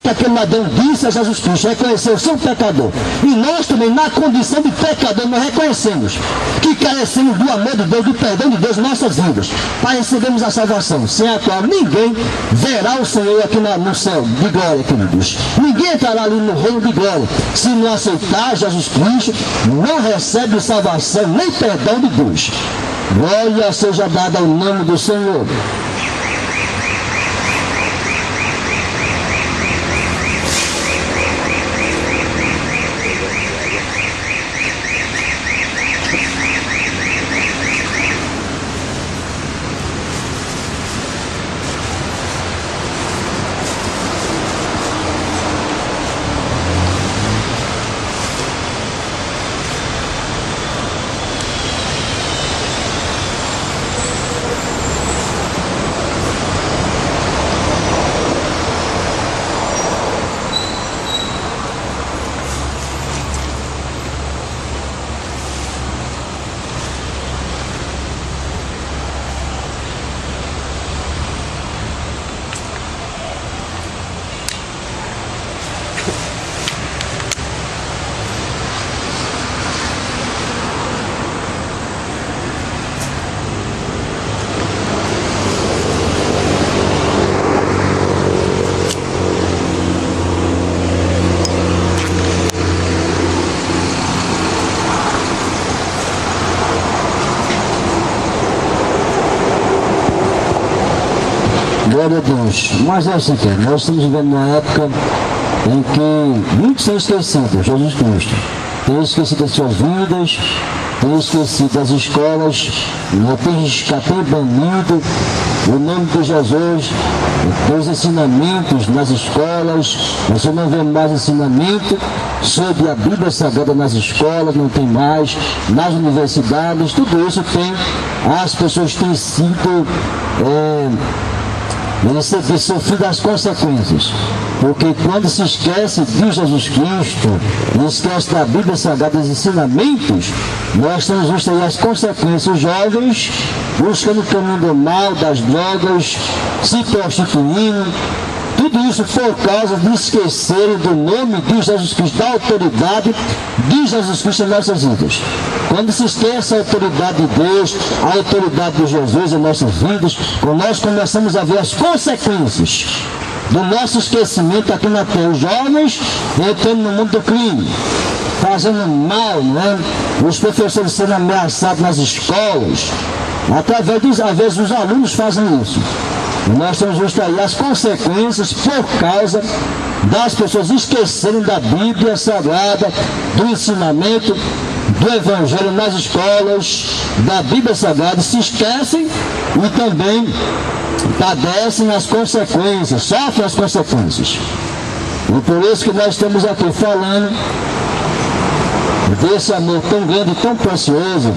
Aquele ladrão disse a Jesus Cristo, reconheceu, sou pecador. E nós também, na condição de pecador, nós reconhecemos que carecemos do amor de Deus, do perdão de Deus em nossas vidas, para recebermos a salvação, sem a qual ninguém verá o Senhor aqui no céu de glória, queridos. Ninguém entrará ali no reino de glória se não aceitar Jesus Cristo, não recebe salvação nem perdão de Deus. Glória seja dada ao nome do Senhor. Glória a Deus. Mas é assim, nós estamos vivendo uma época em que muitos são esquecidos, Jesus Cristo. Tem esquecido as suas vidas, tem esquecido as escolas, tem banido o nome de Jesus, os ensinamentos nas escolas. Você não vê mais ensinamento sobre a Bíblia Sagrada nas escolas, não tem mais, nas universidades, tudo isso tem, as pessoas têm sido sofrido as consequências, porque quando se esquece de Jesus Cristo, esquece da Bíblia Sagrada, dos ensinamentos, nós temos visto aí as consequências. Os jovens buscando o caminho do mal, das drogas, se prostituindo, tudo isso por causa de esquecerem do nome de Jesus Cristo, da autoridade de Jesus Cristo em nossas vidas. Quando se esquece a autoridade de Deus, a autoridade de Jesus em nossas vidas, nós começamos a ver as consequências do nosso esquecimento aqui na terra. Os jovens entrando no mundo do crime, fazendo mal, né? Os professores sendo ameaçados nas escolas, às vezes os alunos fazem isso. Nós temos visto aí as consequências por causa das pessoas esquecerem da Bíblia Sagrada, do ensinamento do Evangelho nas escolas, da Bíblia Sagrada, se esquecem e também padecem as consequências, sofrem as consequências. E por isso que nós estamos aqui falando desse amor tão grande e tão precioso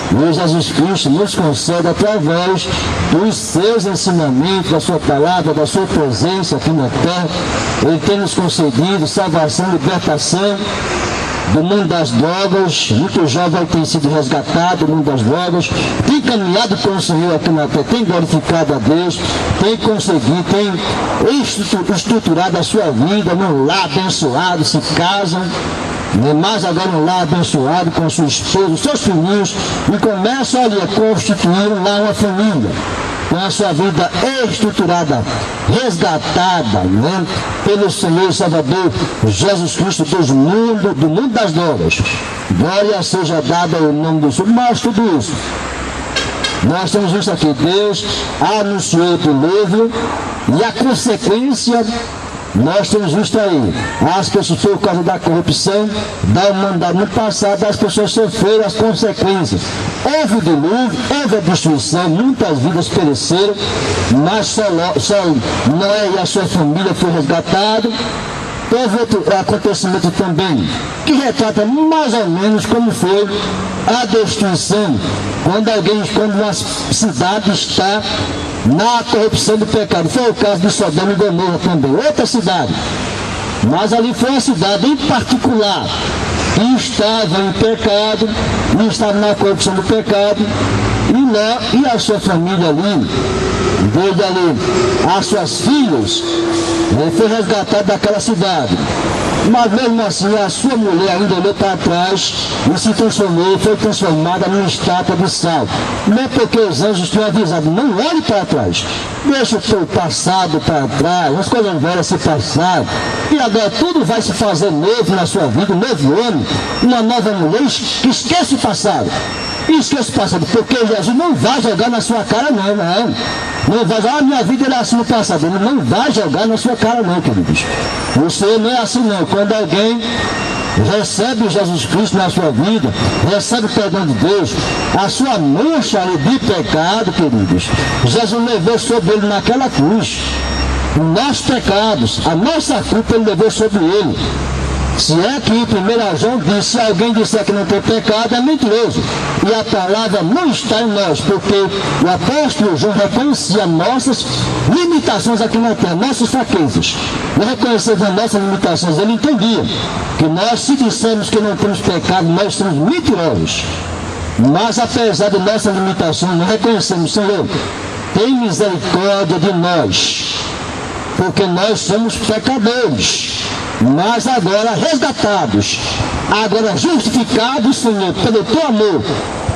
que Jesus Cristo nos concede através dos seus ensinamentos, da sua palavra, da sua presença aqui na terra. Ele tem nos concedido salvação, libertação do mundo das drogas. Muito jovem tem sido resgatado do mundo das drogas, tem caminhado com o Senhor aqui na terra, tem glorificado a Deus, tem conseguido, tem estruturado a sua vida num lar abençoado, se casam, mas agora um lar abençoado com sua esposa, seus filhinhos, e começam ali a constituir lá uma família, com a sua vida estruturada, resgatada, né, pelo Senhor e Salvador Jesus Cristo do mundo das drogas. Glória seja dada ao nome do Senhor. Mas tudo isso, nós temos visto aqui, Deus anunciou o dilúvio e a consequência. Nós temos visto aí, as pessoas, por causa da corrupção da humanidade no passado, as pessoas sofreram as consequências. Houve o dilúvio, houve a destruição, muitas vidas pereceram, mas só Noé e a sua família foram resgatados. Teve outro acontecimento também, que retrata mais ou menos como foi a destruição, quando uma cidade está na corrupção do pecado. Foi o caso de Sodoma e Gomorra também, outra cidade. Mas ali foi uma cidade em particular que estava em pecado, e estava na corrupção do pecado, e Ló e a sua família ali, desde ali as suas filhas, Ele foi resgatado daquela cidade. Mas mesmo assim, a sua mulher ainda olhou para trás e se transformou, foi transformada numa estátua de sal. Não é porque os anjos tinham avisado, não olhe para trás. Deixa o teu passado para trás, as coisas velhas se passaram. E agora tudo vai se fazer novo na sua vida, um novo homem, uma nova mulher. Esquece o passado. Esquece o passado, porque Jesus não vai jogar na sua cara, não. Não vai jogar, minha vida era assim no passado. Ele não vai jogar na sua cara, não, queridos. O Senhor não é assim, não. Quando alguém recebe Jesus Cristo na sua vida, recebe o perdão de Deus, a sua mancha ali de pecado, queridos, Jesus levou sobre ele naquela cruz. Os nossos pecados, a nossa culpa, ele levou sobre ele. Se é que em 1 João diz, se alguém disser que não tem pecado, é mentiroso. E a palavra não está em nós, porque o apóstolo João reconhecia nossas limitações aqui na terra, nossas fraquezas. E reconhecendo as nossas limitações, ele entendia que nós, se dissermos que não temos pecado, nós somos mentirosos. Mas apesar de nossas limitações, nós reconhecemos, Senhor, tem misericórdia de nós, porque nós somos pecadores. Mas agora resgatados, agora justificados, Senhor, pelo teu amor,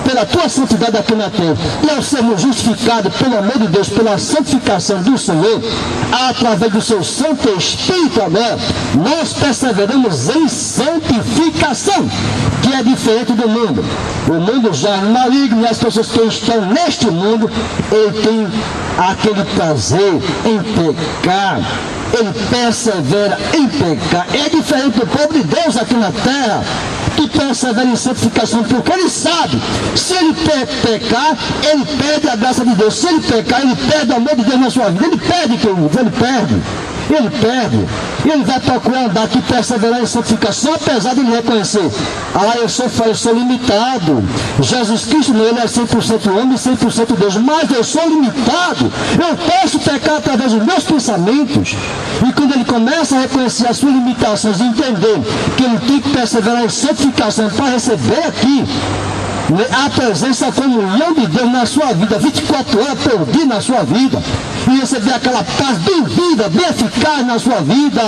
pela tua santidade aqui na terra, e ao sermos justificados pelo amor de Deus, pela santificação do Senhor, através do seu Santo Espírito agora, nós perseveramos em santificação, que é diferente do mundo. O mundo já é maligno, e as pessoas que estão neste mundo, ele tem aquele prazer em pecar. Ele persevera em pecar. É diferente do povo de Deus aqui na terra, que persevera em santificação, porque ele sabe, se ele pecar, ele perde a graça de Deus. Se ele pecar, ele perde o amor de Deus na sua vida. Ele perde, querido, ele perde. Ele perde. Ele vai procurar andar aqui, perseverar em santificação, apesar de ele reconhecer: eu sou limitado. Jesus Cristo, ele é 100% homem e 100% Deus, mas eu sou limitado. Eu posso pecar através dos meus pensamentos. E quando ele começa a reconhecer as suas limitações e entender que ele tem que perseverar em santificação para receber aqui a presença, a comunhão de Deus na sua vida, 24 horas por dia na sua vida, e receber aquela paz bem viva, bem eficaz na sua vida,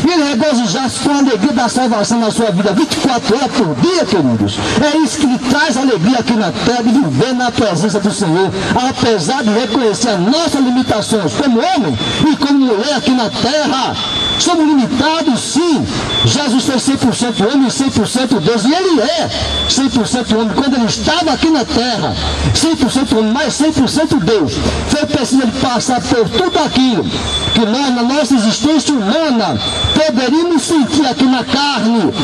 e ele regozijar-se com a alegria da salvação na sua vida, 24 horas por dia, queridos. É isso que lhe traz alegria aqui na terra, de viver na presença do Senhor, apesar de reconhecer as nossas limitações como homem e como mulher aqui na terra. Somos limitados, sim. Jesus foi 100% homem e 100% Deus, e ele é 100% homem. Quando ele estava aqui na terra, 100% homem, mas 100% Deus, foi preciso ele passar por tudo aquilo que nós, na nossa existência humana, poderíamos sentir aqui na carne.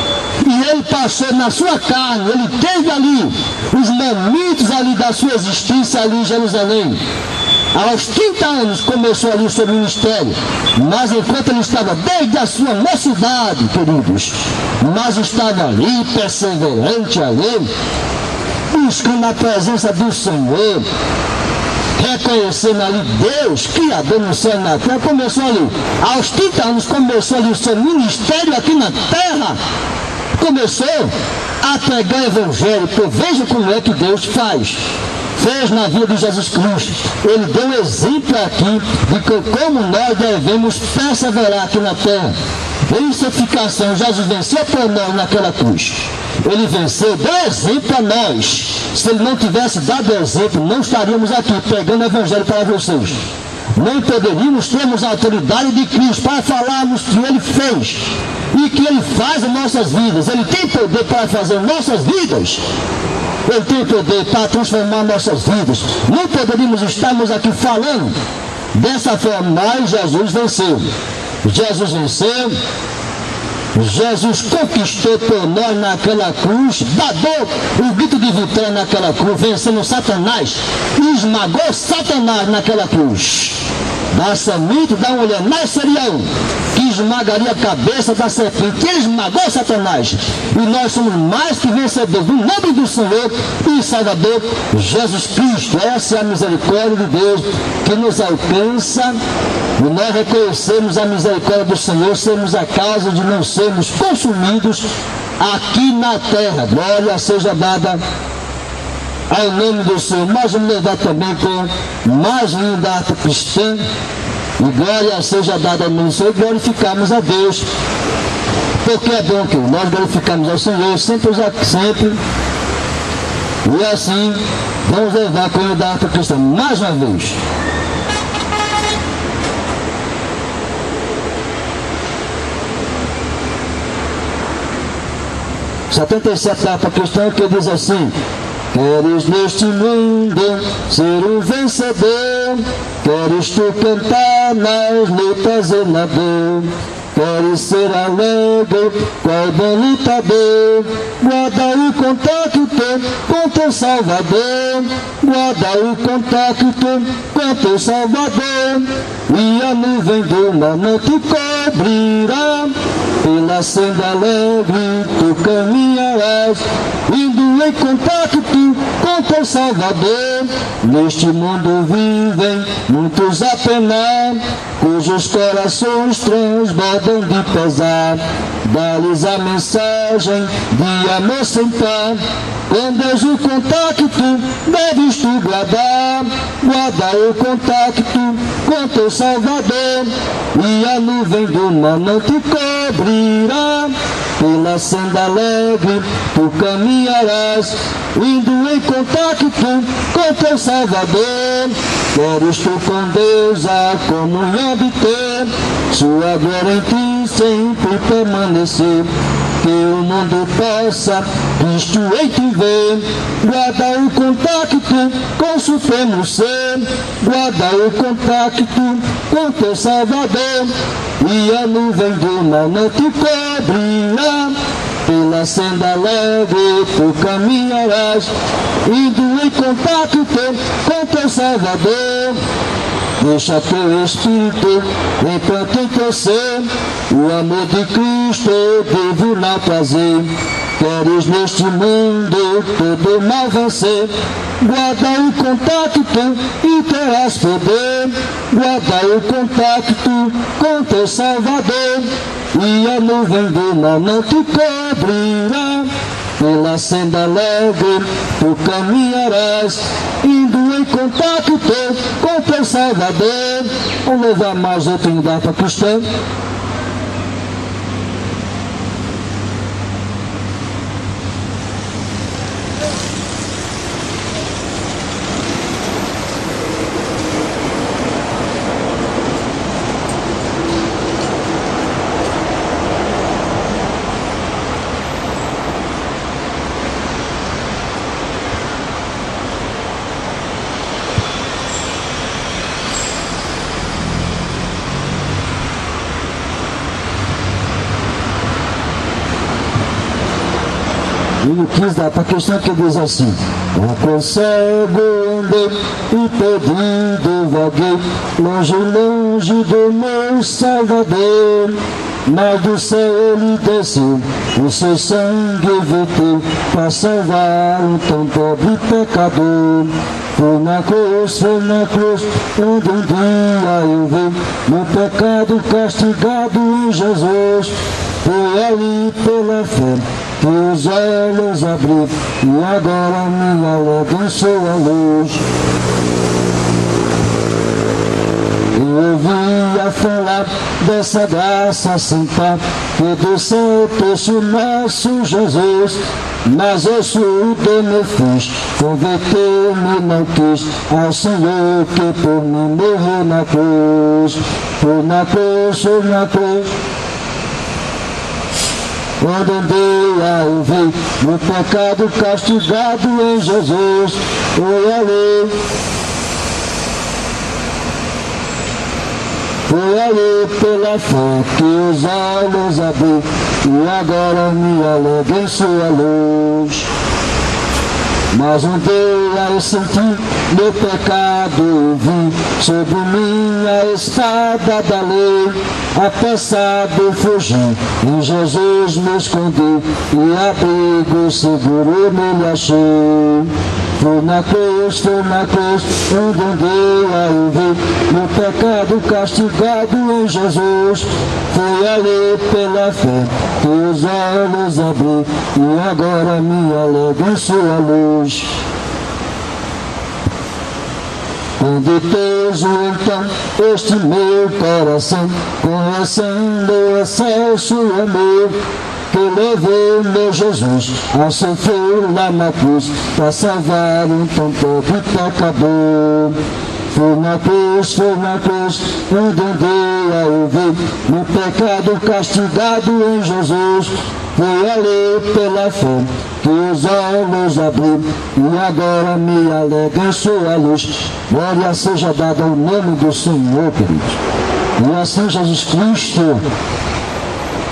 E ele passou na sua carne, ele teve ali os momentos ali da sua existência ali em Jerusalém. Aos 30 anos começou ali o seu ministério, mas enquanto ele estava desde a sua mocidade, queridos, mas estava ali, perseverante ali, buscando a presença do Senhor, reconhecendo ali Deus, Criador no céu e na terra. Começou ali, aos 30 anos começou ali o seu ministério aqui na terra, começou a pregar o Evangelho. Veja como é que Deus fez na vida de Jesus Cristo. Ele deu um exemplo aqui de como nós devemos perseverar aqui na terra. Em santificação, Jesus venceu por nós naquela cruz. Ele venceu, deu exemplo a nós. Se ele não tivesse dado exemplo, não estaríamos aqui pregando o Evangelho para vocês. Não poderíamos termos a autoridade de Cristo para falarmos que ele fez e que ele faz em nossas vidas. Ele tem poder para fazer em nossas vidas. Ele tem poder para transformar nossas vidas. Não poderíamos estarmos aqui falando dessa forma, mas Jesus venceu. Jesus venceu. Jesus conquistou por nós naquela cruz, deu o grito de vitória naquela cruz, vencendo Satanás, esmagou Satanás naquela cruz. Da semente da mulher nasceria um que esmagaria a cabeça da serpente. Ele esmagou Satanás. E nós somos mais que vencedores, no nome do Senhor e Salvador Jesus Cristo. Essa é a misericórdia de Deus que nos alcança. E nós reconhecemos a misericórdia do Senhor, sermos a causa de não sermos consumidos aqui na terra. Glória seja dada ao nome do Senhor. Mas vamos levar também com mais linda arte cristã. E E glória seja dada ao nosso Senhor e glorificamos a Deus. Porque é bom que nós glorificamos ao Senhor sempre. E assim, vamos levar a comunidade cristã mais uma vez. R$ 77 da harpa cristã, que diz assim: queres neste mundo ser um vencedor, queres tu cantar nas lutas e na dor, queres ser alegre, qual bom lutador, guarda o contacto com teu Salvador, guarda o contacto com teu Salvador, e a nuvem do mar não te cobrirá, pela senda alegre tu caminharás, indo em contato com teu Salvador. Neste mundo vivem muitos a penar, cujos corações transbordam de pesar. Dá-lhes a mensagem de amor sem par, com Deus o contacto deves tu guardar, guarda o contacto com teu Salvador, e a nuvem do mar não te cobrirá, pela senda alegre tu caminharás, indo em contacto com teu Salvador. Queres tu com Deus a comunhão obter, sua glória em ti sempre permanecer, que o mundo possa Cristo em ti ver, guarda o contacto com o supremo ser, guarda o contacto com teu Salvador, e a nuvem do mar não te cobrirá, pela senda alegre tu caminharás, indo em contato com teu Salvador. Deixa teu espírito enquanto em teu ser o amor de Cristo divino prazer. Queres neste mundo todo mal vencer, guarda o contacto e terás poder, guarda o contacto com teu Salvador, e a nuvem do mar não te cobrirá, pela senda alegre tu caminharás, indo em contato com teu Salvador. Vamos levar mais outra unidade para cristã. E o 15 da questão que diz assim: o cego andei e perdido vaguei, longe, longe do meu Salvador, mas do céu ele desceu, o seu sangue verteu, para salvar um tão pobre pecador. Foi na cruz, onde um dia eu vi meu pecado castigado em Jesus. Foi ali pela fé que os olhos abri, e agora minha alegria sua luz. Eu ouvia falar dessa graça sem par, que do céu trouxe o nosso Jesus, mas eu surdo me fiz, converter-me não quis ao Senhor que por mim morreu na cruz. Foi na cruz, quando andei a ouvir o pecado castigado em Jesus. Foi ali pela fé que os olhos abri, e agora me alegro em sua luz. Mas um dia eu senti meu pecado e vi sobre minha espada da lei, apressado fugi, em Jesus me escondi, e abrigo seguro nele achei. Foi na cruz, onde andei a ouvir meu pecado castigado em Jesus. Foi ali pela fé que os olhos abri, e agora me alegro em sua luz. Com ditoso então este meu coração, conhecendo o excesso amor que levou meu Jesus a sofrer lá na cruz para salvar um tão pobre pecador. Foi na cruz, onde andei a ouvir meu pecado castigado em Jesus. Foi ali pela fé que os olhos abriu e agora me alegro em sua luz. Glória seja dada ao nome do Senhor, queridos. E assim Jesus Cristo,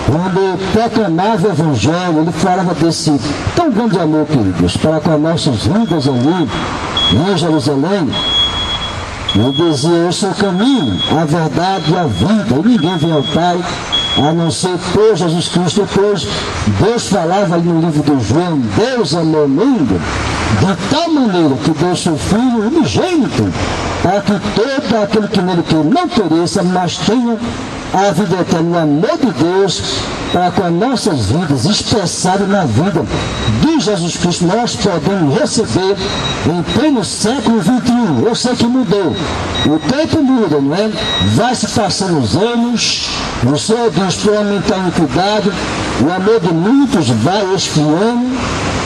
quando proclamava o Evangelho, ele falava desse tão grande amor, queridos, para com as nossas vidas ali em Jerusalém. Ele dizia: eu sou o caminho, a verdade e a vida, e ninguém vem ao Pai a não ser por Jesus Cristo. Depois Deus falava ali no livro de João: Deus amou o mundo de tal maneira que deu seu Filho unigênito, para que todo aquele que nele crê não pereça, mas tenha a vida eterna. O amor de Deus para com as nossas vidas, expressado na vida de Jesus Cristo, nós podemos receber em pleno século XXI. Eu sei que mudou, o tempo muda, não é? Vai se passando os anos, o Senhor diz para aumentar a iniquidade, o amor de muitos vai esfriando,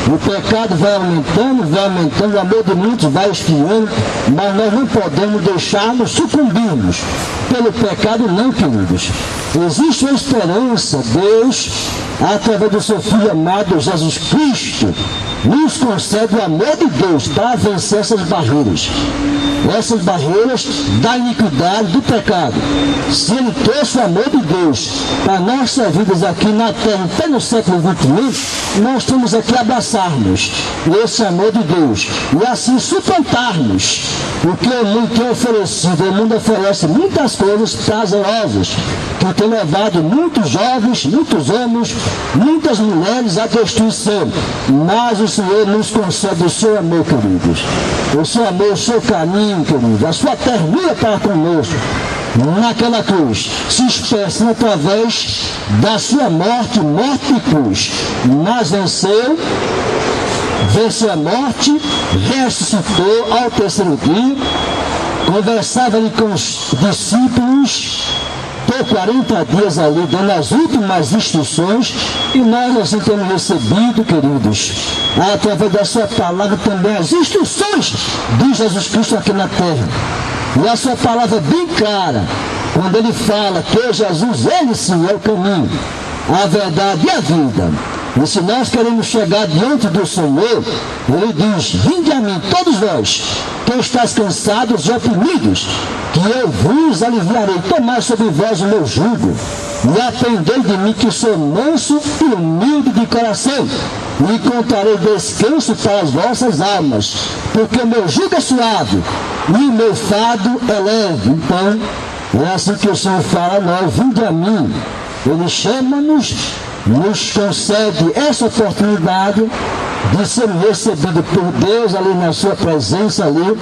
o pecado vai aumentando, o amor de muitos vai esfriando, mas nós não podemos deixar-nos sucumbirmos pelo pecado, não, queridos. Existe uma esperança. Deus, através do seu Filho amado Jesus Cristo, nos concede o amor de Deus para vencer essas barreiras da iniquidade, do pecado. Se ele trouxe o amor de Deus para nossas vidas aqui na terra, até no século XXI, nós temos aqui abraçarmos esse amor de Deus e assim suplantarmos o que o mundo tem oferecido. O mundo oferece muitas coisas prazerosas que tem levado muitos jovens, muitos homens, muitas mulheres à destruição. Mas o Senhor nos concede o seu amor, queridos. O seu amor, o seu caminho, queridos, a sua ternura para conosco. Naquela cruz, se expressa através da sua morte e cruz. Mas venceu a morte, ressuscitou ao terceiro dia, conversava ali com os discípulos por 40 dias ali, dando as últimas instruções, e nós assim temos recebido, queridos, através da sua palavra também as instruções de Jesus Cristo aqui na terra. E a sua palavra é bem clara, quando ele fala que Jesus, ele sim é o caminho, a verdade e a vida. E se nós queremos chegar diante do Senhor, ele diz: vinde a mim, todos vós, que estáis cansados e oprimidos, que eu vos aliviarei. Tomai sobre vós o meu jugo, e aprendei de mim, que sou manso e humilde de coração, e encontrarei descanso para as vossas almas, porque o meu jugo é suave, e o meu fardo é leve. Então, é assim que o Senhor fala a nós: vinde a mim. Ele chama-nos, nos concede essa oportunidade de ser recebido por Deus ali na sua presença ali,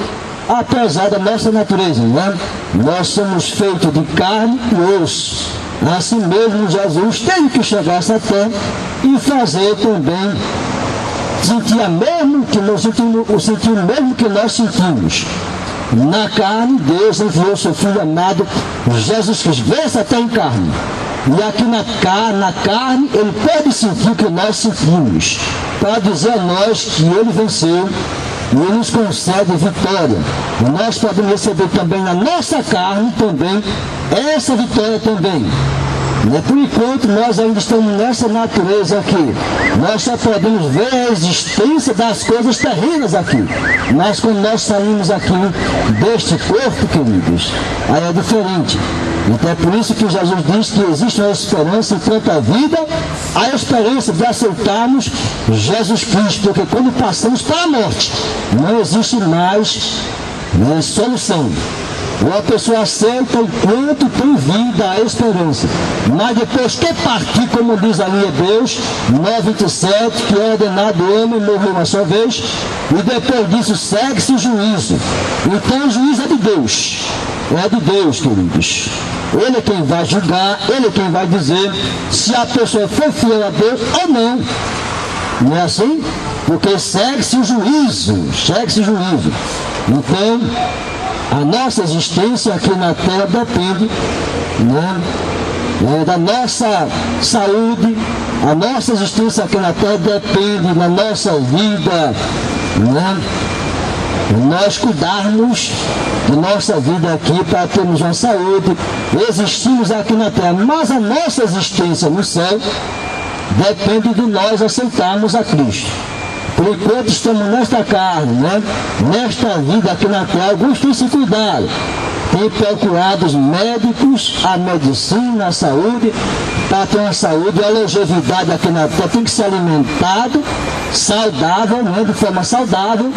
apesar da nossa natureza, né? Nós somos feitos de carne e osso. Assim mesmo Jesus teve que chegar a essa terra e fazer também sentir o mesmo que nós sentimos. Na carne, Deus enviou seu Filho amado Jesus Cristo, veio essa terra em carne. E aqui na carne, ele pode sentir o que nós sentimos, para dizer a nós que ele venceu e ele nos concede vitória. E nós podemos receber também na nossa carne também essa vitória também. Por enquanto nós ainda estamos nessa natureza aqui. Nós só podemos ver a existência das coisas terrenas aqui. Mas quando nós saímos aqui deste corpo, queridos, aí é diferente. Então é por isso que Jesus diz que existe uma esperança enquanto a vida, a esperança de aceitarmos Jesus Cristo, porque quando passamos para a morte, não existe mais solução. Ou a pessoa aceita enquanto tem vida, a esperança. Mas depois que partir, como diz ali Hebreus 9:27, que é ordenado o homem morrer uma só vez, e depois disso segue-se o juízo. Então o juízo é de Deus. É de Deus, queridos. Ele é quem vai julgar, ele é quem vai dizer se a pessoa foi fiel a Deus ou não. Não é assim? Porque segue-se o juízo. Segue-se o juízo. Então, A nossa existência aqui na Terra depende, né, da nossa saúde. A nossa existência aqui na Terra depende da nossa vida, né? Nós cuidarmos de nossa vida aqui para termos uma saúde. Existimos aqui na Terra, mas a nossa existência no céu depende de nós aceitarmos a Cristo. Por enquanto estamos nesta carne, né? Nesta vida aqui na Terra, alguns têm se cuidado, têm procurado os médicos, a medicina, a saúde, para ter uma saúde e a longevidade aqui na Terra. Tem que ser alimentado, saudável, né? De forma saudável,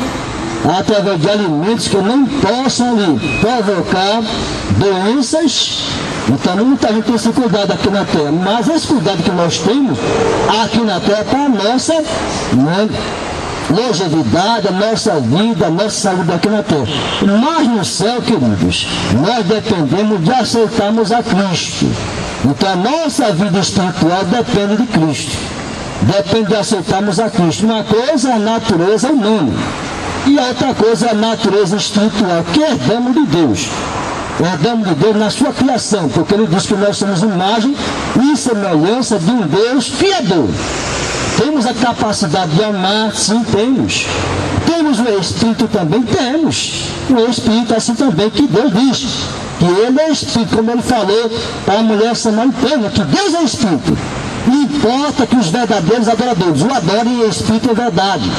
através de alimentos que não possam lhe provocar doenças. Então muita gente tem esse cuidado aqui na Terra, mas esse cuidado que nós temos aqui na Terra para a nossa, né, longevidade, a nossa vida, a nossa saúde aqui na Terra. Mas no céu, queridos, nós dependemos de aceitarmos a Cristo. Então a nossa vida espiritual depende de Cristo, depende de aceitarmos a Cristo. Uma coisa é a natureza humana e a outra coisa é a natureza espiritual, que herdamos de Deus. Herdamos de Deus na sua criação, porque ele diz que nós somos imagem e semelhança de um Deus criador. Temos a capacidade de amar? Sim, temos. Temos o Espírito também? Temos. O Espírito assim também, que Deus diz que ele é Espírito, como ele falou para a mulher samaritana, que Deus é Espírito. Não importa que os verdadeiros adoradores o adorem em Espírito e verdade.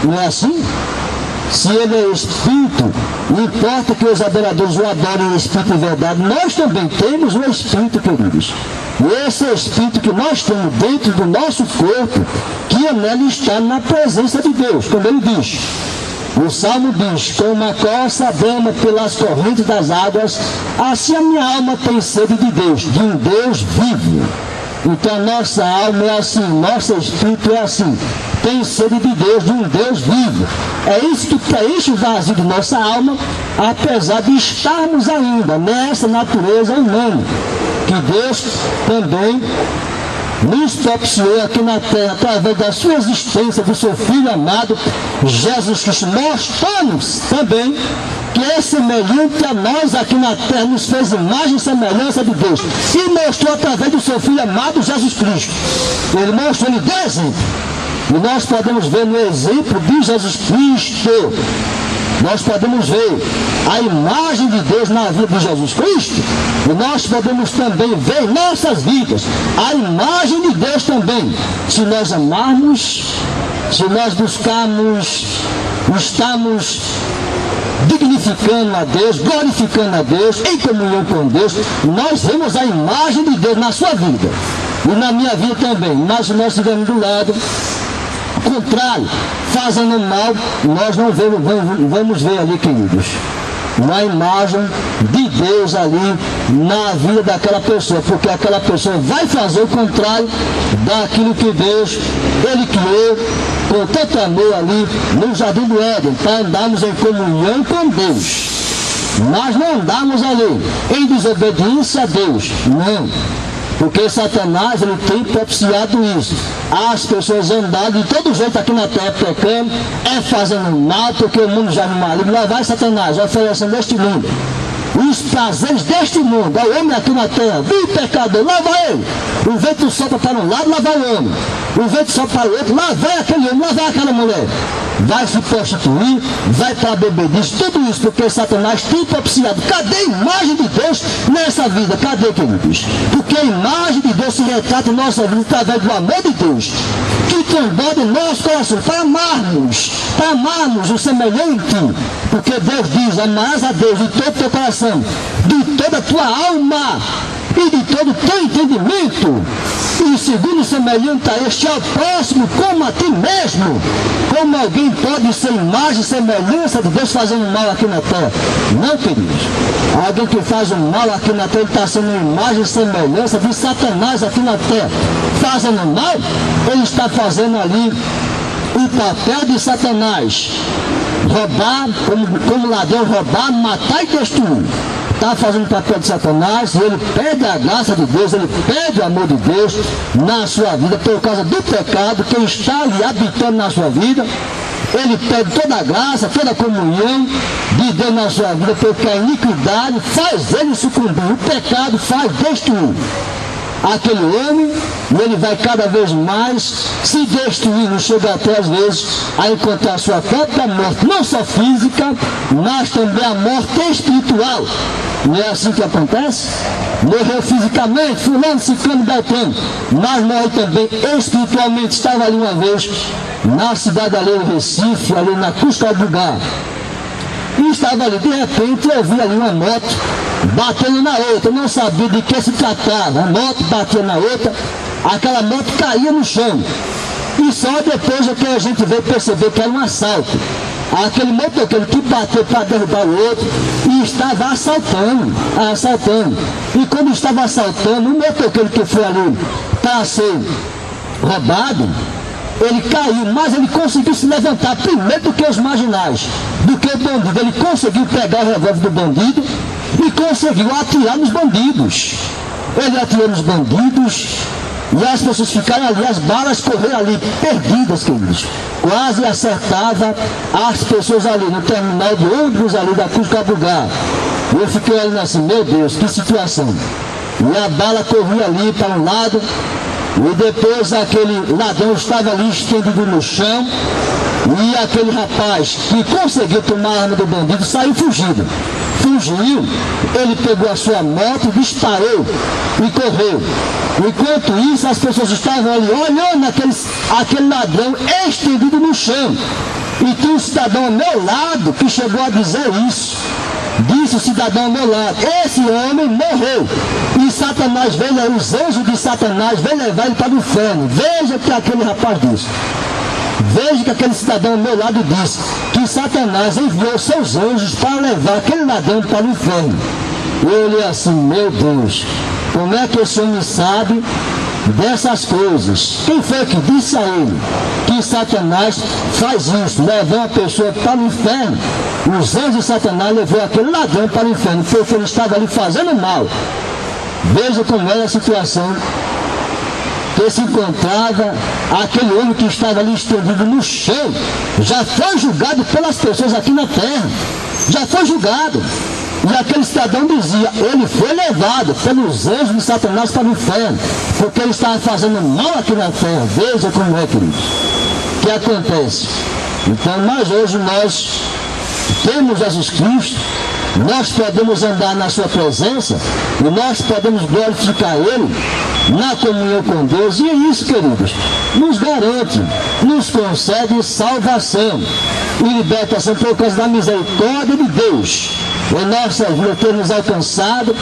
Não é assim? Se ele é Espírito, não importa que os adoradores o adorem em Espírito e verdade, nós também temos o Espírito, queridos. E esse Espírito que nós temos dentro do nosso corpo, que nele está na presença de Deus, como ele diz. O Salmo diz: como a costa brama pelas correntes das águas, assim a minha alma tem sede de Deus, de um Deus vivo. Então a nossa alma é assim, nosso espírito é assim, tem sede de Deus, de um Deus vivo. É isso que preenche o vazio de nossa alma, apesar de estarmos ainda nessa natureza humana, que Deus também nos propiciou aqui na Terra, através da sua existência, do seu Filho amado, Jesus Cristo. Mostramos também que é semelhante a nós aqui na Terra, nos fez imagem e semelhança de Deus, e mostrou através do seu Filho amado, Jesus Cristo. Ele mostrou, ele deu exemplo, e nós podemos ver no exemplo de Jesus Cristo, nós podemos ver a imagem de Deus na vida de Jesus Cristo, e nós podemos também ver em nossas vidas a imagem de Deus também, se nós amarmos, se nós buscarmos, estamos dignificando a Deus, glorificando a Deus, em comunhão com Deus, nós vemos a imagem de Deus na sua vida e na minha vida também. Mas se nós estivermos do lado contrário, fazendo mal, nós não vamos ver ali, queridos, uma imagem de Deus ali na vida daquela pessoa, porque aquela pessoa vai fazer o contrário daquilo que Deus, ele criou com tanto amor ali no Jardim do Éden, para andarmos em comunhão com Deus. Nós não andamos ali em desobediência a Deus, não. Porque Satanás, ele tem propiciado isso. As pessoas andarem de todo jeito aqui na terra pecando, é fazendo mal, porque o mundo já é maligno. Lá vai Satanás, oferecendo este mundo os prazeres deste mundo. É o homem aqui na terra, viu o pecador, lá vai ele. O vento sopra para um lado, lá vai o homem. O vento sopra para o outro, lá vai aquele homem, lá vai aquela mulher. Vai se prostituir, vai para a bebedice, tudo isso porque Satanás tem propiciado. Cadê a imagem de Deus nessa vida? Cadê, queridos? Porque a imagem de Deus se retrata em nossa vida através do amor de Deus, que transborda em nosso coração, para amarmos o semelhante. Porque Deus diz: amarás a Deus de todo o teu coração, de toda a tua alma e de todo o teu entendimento. E segundo semelhante a este, ao próximo como a ti mesmo. Como alguém pode ser imagem e semelhança de Deus fazendo mal aqui na terra? Não, queridos. Alguém que faz o mal aqui na terra, ele está sendo imagem e semelhança de Satanás aqui na terra. Fazendo mal, ele está fazendo ali o papel de Satanás. Roubar, como ladrão, roubar, matar e destruir. Está fazendo o papel de Satanás, e ele perde a graça de Deus, ele perde o amor de Deus na sua vida, por causa do pecado que está ali habitando na sua vida, ele pede toda a graça, toda a comunhão de Deus na sua vida, porque a iniquidade faz ele sucumbir, o pecado faz destruir aquele homem, e ele vai cada vez mais se destruindo, chega até às vezes a encontrar a sua própria morte, não só física, mas também a morte espiritual. Não é assim que acontece? Morreu fisicamente, fulano, ciclano, beltrano, mas morre também espiritualmente. Estava ali uma vez na cidade ali em Recife, ali na Cusca do Lugar, e estava ali, de repente eu vi ali uma moto batendo na outra, não sabia de que se tratava. A moto batia na outra, aquela moto caía no chão, e só depois é que a gente veio perceber que era um assalto. Aquele motoqueiro que bateu para derrubar o outro e estava assaltando. E quando estava assaltando, o motoqueiro que foi ali para ser roubado, ele caiu, mas ele conseguiu se levantar primeiro do que os marginais, do que o bandido. Ele conseguiu pegar o revólver do bandido e conseguiu atirar nos bandidos. Ele atirou nos bandidos e as pessoas ficaram ali, as balas correram ali, perdidas, queridos. Quase acertava as pessoas ali no terminal de ônibus ali da Cruz Cabugá. Eu fiquei olhando assim, meu Deus, que situação. E a bala corria ali para um lado, e depois aquele ladrão estava ali estendido no chão, e aquele rapaz que conseguiu tomar a arma do bandido saiu fugido. Fugiu, ele pegou a sua moto, disparou e correu. Enquanto isso, as pessoas estavam ali olhando aquele ladrão estendido no chão. E tinha um cidadão ao meu lado que chegou a dizer isso. Disse o cidadão ao meu lado: esse homem morreu. E Satanás veio, os anjos de Satanás veio levar ele para o inferno. Veja o que aquele rapaz disse. Veja que aquele cidadão ao meu lado disse que Satanás enviou seus anjos para levar aquele ladrão para o inferno. Eu olhei assim, meu Deus, como é que esse homem sabe dessas coisas? Quem foi que disse a ele que Satanás faz isso, levar uma pessoa para o inferno? Os anjos de Satanás levou aquele ladrão para o inferno, porque ele estava ali fazendo mal. Veja como era a situação que se encontrava aquele homem que estava ali estendido no chão. Já foi julgado pelas pessoas aqui na terra, já foi julgado. E aquele cidadão dizia, ele foi levado pelos anjos de Satanás para o inferno, porque ele estava fazendo mal aqui na terra. Veja como é, queridos, que acontece. Então, mas hoje nós temos Jesus Cristo, nós podemos andar na sua presença e nós podemos glorificar Ele na comunhão com Deus. E é isso, queridos, nos garante, nos concede salvação e libertação por causa da misericórdia de Deus. Em nossa vida ter nos alcançado